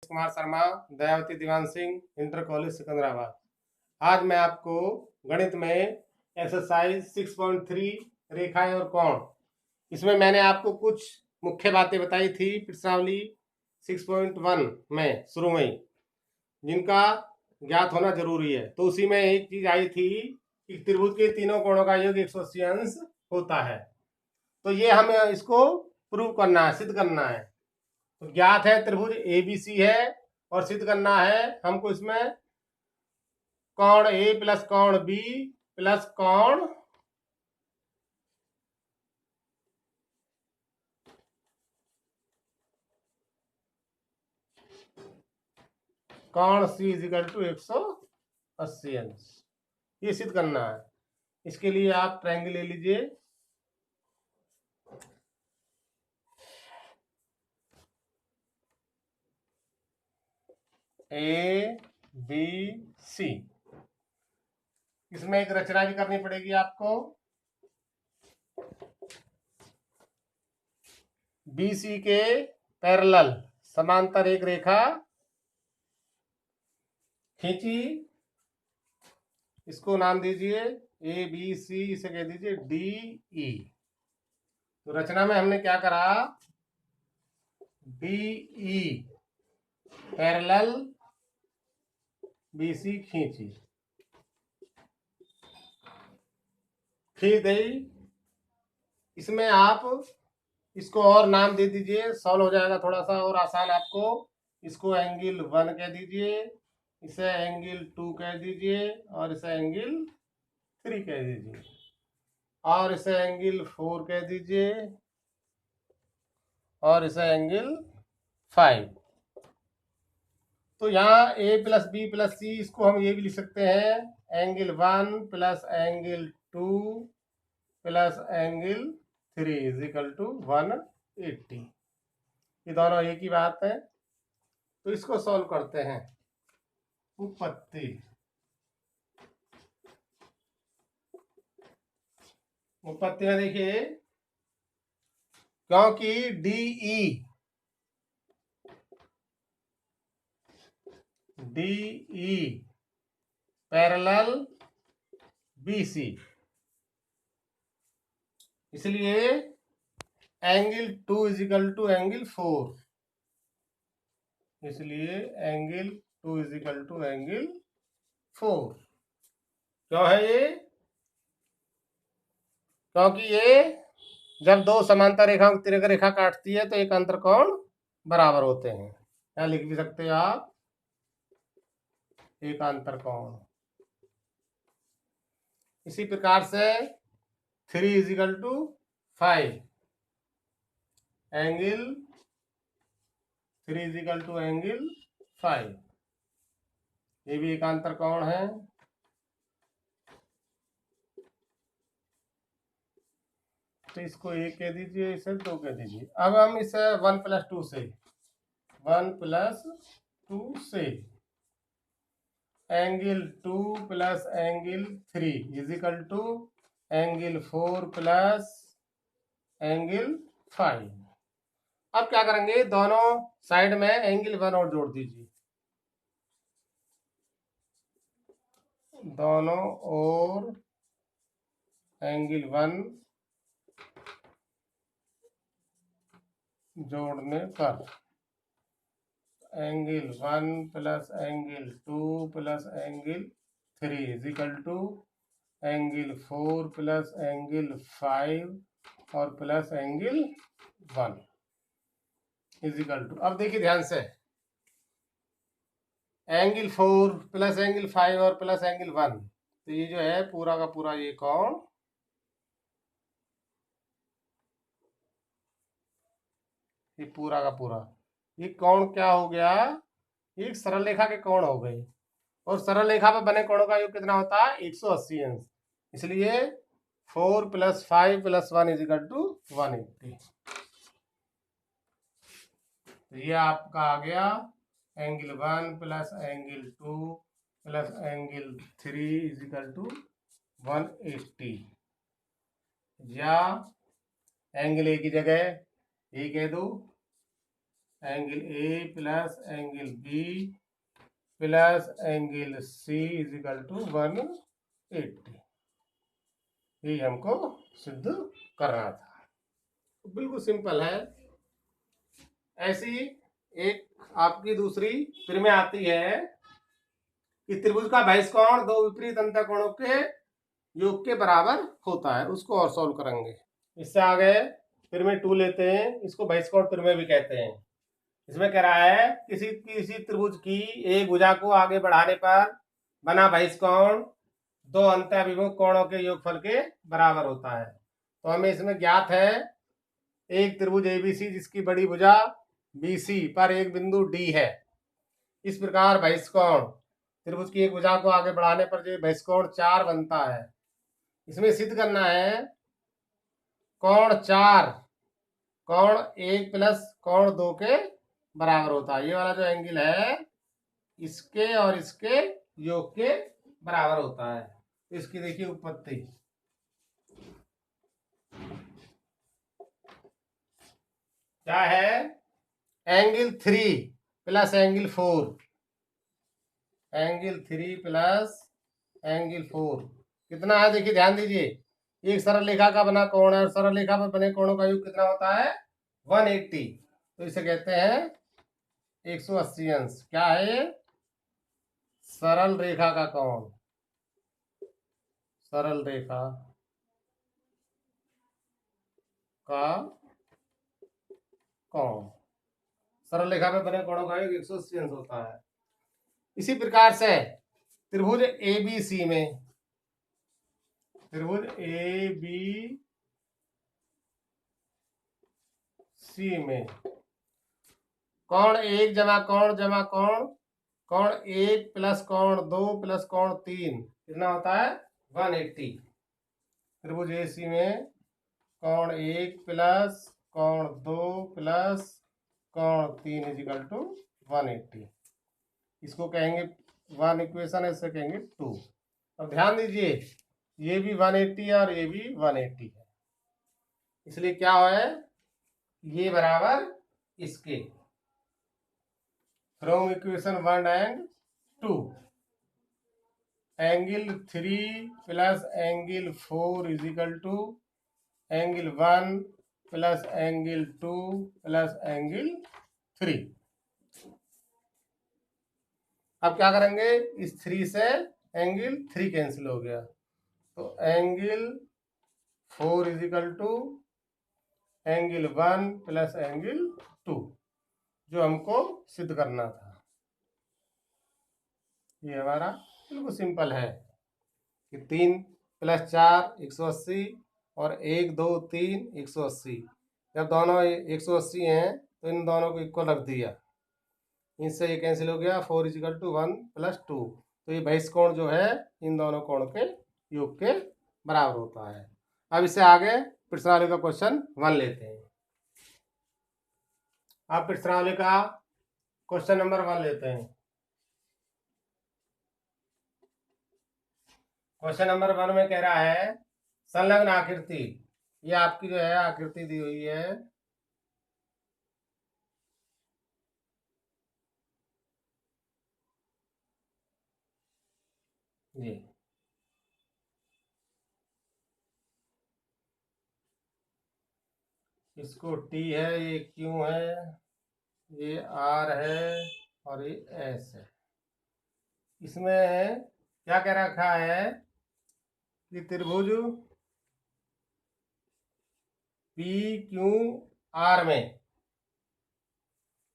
Kumar Sharma, Dayawati Diwan Singh, inter college Secunderabad. आज मैं आपको गणित में एक्सरसाइज 6.3 रेखाएं और कोण, इसमें मैंने आपको कुछ मुख्य बातें बताई थी प्रश्नावली 6.1 में शुरू में, जिनका ज्ञात होना जरूरी है। तो उसी में एक चीज आई थी कि त्रिभुज के तीनों कोणों का योग 180 अंश होता है। तो ये हमें इसको प्रूव करना है, सिद्ध करना है। तो ज्ञात है त्रिभुज एबीसी है और सिद्ध करना है हमको इसमें कोण ए प्लस कोण बी प्लस कोण सी इजिकल टू 180 अंश, ये सिद्ध करना है। इसके लिए आप ट्रायंगल ले लीजिए। ए बी सी, इसमें एक रचना भी करनी पड़ेगी आपको। बी सी के पैरेलल समांतर एक रेखा खींची, इसको नाम दीजिए ए बी सी, इसे कह दीजिए डी ई। तो रचना में हमने क्या करा, D E parallel B C खींच गई। इसमें आप इसको और नाम दे दीजिए, सॉल्व हो जाएगा थोड़ा सा और आसान आपको। इसको एंगल 1 कह दीजिए, इसे एंगल 2 कह दीजिए और इसे एंगल 3 कह दीजिए और इसे एंगल 4 कह दीजिए और इसे एंगल 5। तो यहाँ a plus B plus C, इसको हम ये भी लिख सकते हैं angle 1 plus angle 2 plus angle 3 is equal to 180। ये दोनों एक ही बात है। तो इसको सॉल्व करते हैं। उत्पत्ति, उत्पत्ति में देखिए, क्योंकि D E parallel B C, इसलिए angle 2 is equal to angle 4, इसलिए angle 2 is equal to angle 4। क्यों है ये? क्योंकि ये जब दो समांतर रेखा तिरक रेखा काटती है तो एक अंतर कोण बराबर होते हैं। क्या लिख भी सकते हो आप, एक अंतर कोण। इसी प्रकार से 3 is equal to 5, angle 3 is equal to angle 5, ये भी एक अंतर कोण है। तो इसको 1 कह दीजिए, इसे 2 कह दीजिए। अब हम इसे 1 प्लस 2 से angle 2 plus angle 3 is equal to angle 4 plus angle 5। अब क्या करेंगे, दोनों साइड में एंगल 1 और जोड़ दीजिए, दोनों और एंगल 1 जोड़ने पर angle 1 plus angle 2 plus angle 3 is equal to angle 4 plus angle 5 और plus angle 1 is equal to. अब देखिए ध्यान से, एंगल 4 प्लस एंगल 5 और प्लस एंगल 1, तो ये जो है पूरा का पूरा ये कोण, ये पूरा का पूरा ये कोण क्या हो गया, एक सरल रेखा के कोण हो गए। और सरल रेखा पर बने कोणों का योग कितना होता है, 180 अंश। इसलिए 4 plus 5 plus 1 is equal to 180। तो ये आपका आ गया angle 1 plus angle 2 plus angle 3 is equal to 180, या एंगल ए की जगह ए कह दो angle A plus angle B plus angle C is equal to 180। ये हमको सिद्ध करना था। बिल्कुल सिंपल है। ऐसी एक आपकी दूसरी फिर में आती है कि त्रिभुज का बहिष्कोण दो विपरीत अंतःकोणों के योग के बराबर होता है। उसको और सॉल्व करेंगे। इससे आगे फिर में 2 लेते हैं। इसको बहिष्कोण फिर में भी कहते हैं। इसमें कह रहा है किसी किसी त्रिभुज की एक भुजा को आगे बढ़ाने पर बना बहिष्कोण दो अंतःविमुख कोणों के योगफल के बराबर होता है। तो हमें इसमें ज्ञात है एक त्रिभुज एबीसी जिसकी बड़ी भुजा बीसी पर एक बिंदु डी है। इस प्रकार बहिष्कोण त्रिभुज की एक भुजा को आगे बढ़ाने पर जो बहिष्कोण 4 बनता है। इसमें सिद्ध करना है कोण 4 कोण 1 प्लस कोण 2 के बराबर होता है। ये वाला जो एंगल है इसके और इसके योग के बराबर होता है। इसकी देखिए उत्पत्ति। क्या है? Angle 3 plus angle 4। Angle 3 plus angle 4 कितना है? देखिए ध्यान दीजिए। एक सरल रेखा का बना कोण है और सरल रेखा पर बने कोणों का योग कितना होता है? 180। तो इसे कहते हैं 180 अंश। क्या है? सरल रेखा का कोण। सरल रेखा का कोण। सरल रेखा में बने कोणों का योग 180 अंश होता है। इसी प्रकार से त्रिभुज एबीसी में त्रिभुज एबीसी में कोण 1 जमा कोण कोण 1 प्लस कोण 2 प्लस कोण 3 कितना होता है? 180। त्रिभुज एसी में कोण 1 प्लस कोण 2 प्लस कोण 3 इज इक्वल टू 180। इसको कहेंगे 1 इक्वेशन, ऐसे कहेंगे 2। अब ध्यान दीजिए ये भी 180 है और ये भी 180 है। इसलिए क्या है? ये बराबर इसके। From equation 1 and 2 angle 3 plus angle 4 is equal to angle 1 plus angle 2 plus angle 3। अब क्या करेंगे? इस 3 से एंगल 3 कैंसिल हो गया। तो angle 4 is equal to angle 1 plus angle 2 जो हमको सिद्ध करना था। ये हमारा बिल्कुल सिंपल है कि 3 प्लस 4 180 और 1 2 3 180। जब दोनों 180 हैं तो इन दोनों को इक्वल रख दिया। इनसे ये कैंसिल हो गया। 4 इज इक्वल टू 1 प्लस 2। तो ये बहिष्कोण जो है इन दोनों कोण के योग के बराबर होता है। अब इससे आगे प्रश्नावली का क्वेश्चन 1 लेते हैं। अब प्रश्नावली का क्वेश्चन नंबर 1 लेते हैं। क्वेश्चन नंबर 1 में कह रहा है संलग्न आकृति। ये आपकी जो है आकृति दी हुई है। ये इसको T है, ये Q है, ये R है और ये S है। इसमें क्या कह रखा है कि त्रिभुज PQR में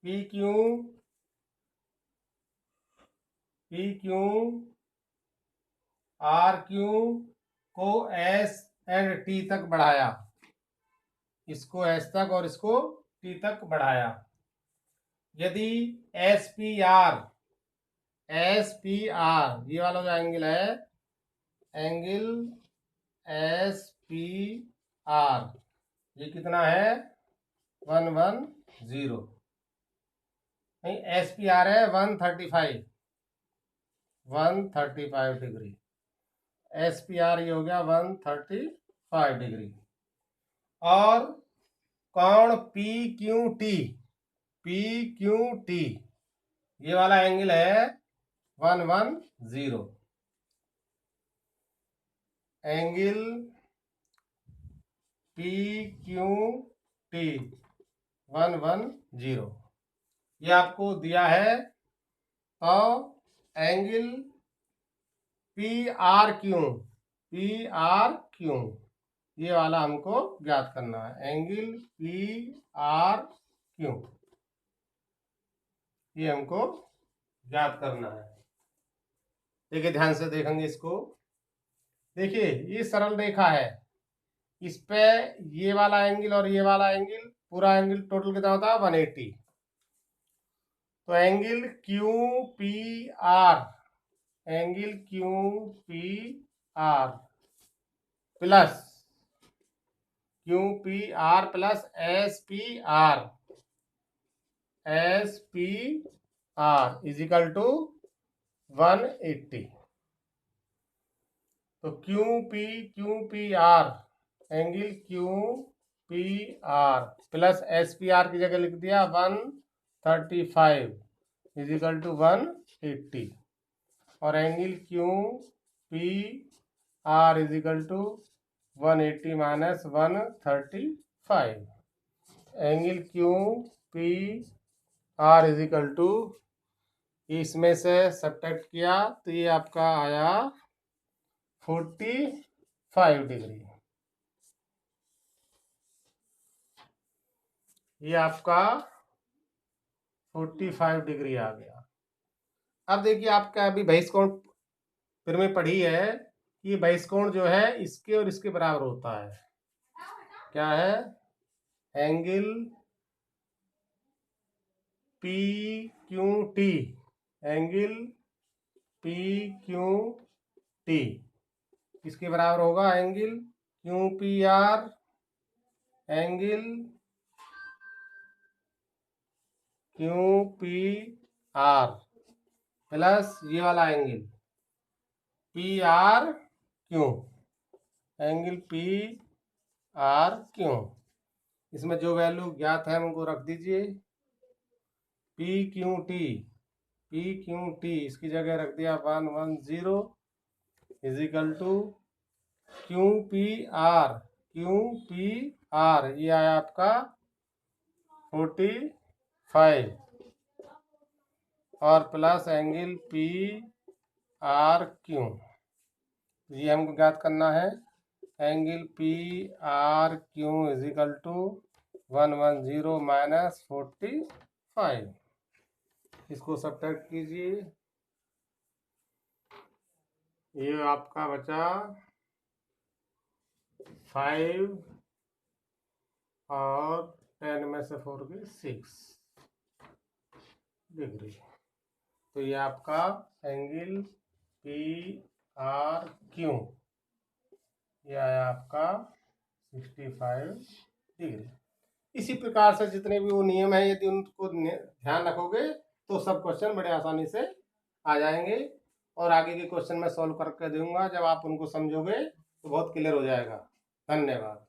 PQRQ को S एंड T तक बढ़ाया। इसको S तक और इसको T तक बढ़ाया। यदि SPR ये वाला जो एंगल है एंगल SPR ये कितना है? 110। नहीं, SPR है 135 डिग्री। SPR ये हो गया 135 डिग्री। और कोण PQT PQT, ये वाला एंगल है 110, एंगल PQT 110, ये आपको दिया है। तो एंगल PRQ, ये वाला हमको ज्ञात करना है। एंगल PRQ, ये हमको ज्ञात करना है। देखिए ध्यान से देखेंगे इसको। देखिए ये सरल रेखा है, इस पे ये वाला एंगल और ये वाला एंगल, पूरा एंगल टोटल कितना होता है 180। तो angle QPR, angle QPR plus QPR plus SPR is equal to 180। तो QPR, angle QPR plus SPR की जगह लिख दिया 135 इज इक्वल टू 180, और angle QPR is equal to 180 minus 135। Angle QPR is equal to, इसमें से सब्ट्रैक्ट किया तो ये आपका आया 45 डिग्री। ये आपका 45 डिग्री आ गया। अब देखिए आपका अभी बहिष्कोण फिर में पढ़ी है कि बहिष्कोण जो है इसके और इसके बराबर होता है। क्या है? एंगल PQT, एंगल PQT किसके बराबर होगा? Angle QPR, angle QPR plus ये वाला एंगल PRQ, एंगल PRQ। इसमें जो वैल्यू ज्ञात है उनको रख दीजिए। PQT इसकी जगह रख दिया 110 इज इक्वल टू QPR ये आया आपका 45 और प्लस एंगल PRQ, ये हमको ज्ञात करना है। Angle PRQ is equal to 110 minus 45, इसको सब्ट्रैक्ट कीजिए। ये आपका बचा 5 और 10 में से 4 की 6 डिग्री। तो ये आपका एंगल PRQ ये आया आपका 65 डिग्री। इसी प्रकार से जितने भी वो नियम है, यदि उनको ध्यान रखोगे तो सब क्वेश्चन बड़े आसानी से आ जाएंगे, और आगे के क्वेश्चन मैं सॉल्व करके दूंगा। जब आप उनको समझोगे तो बहुत क्लियर हो जाएगा। धन्यवाद।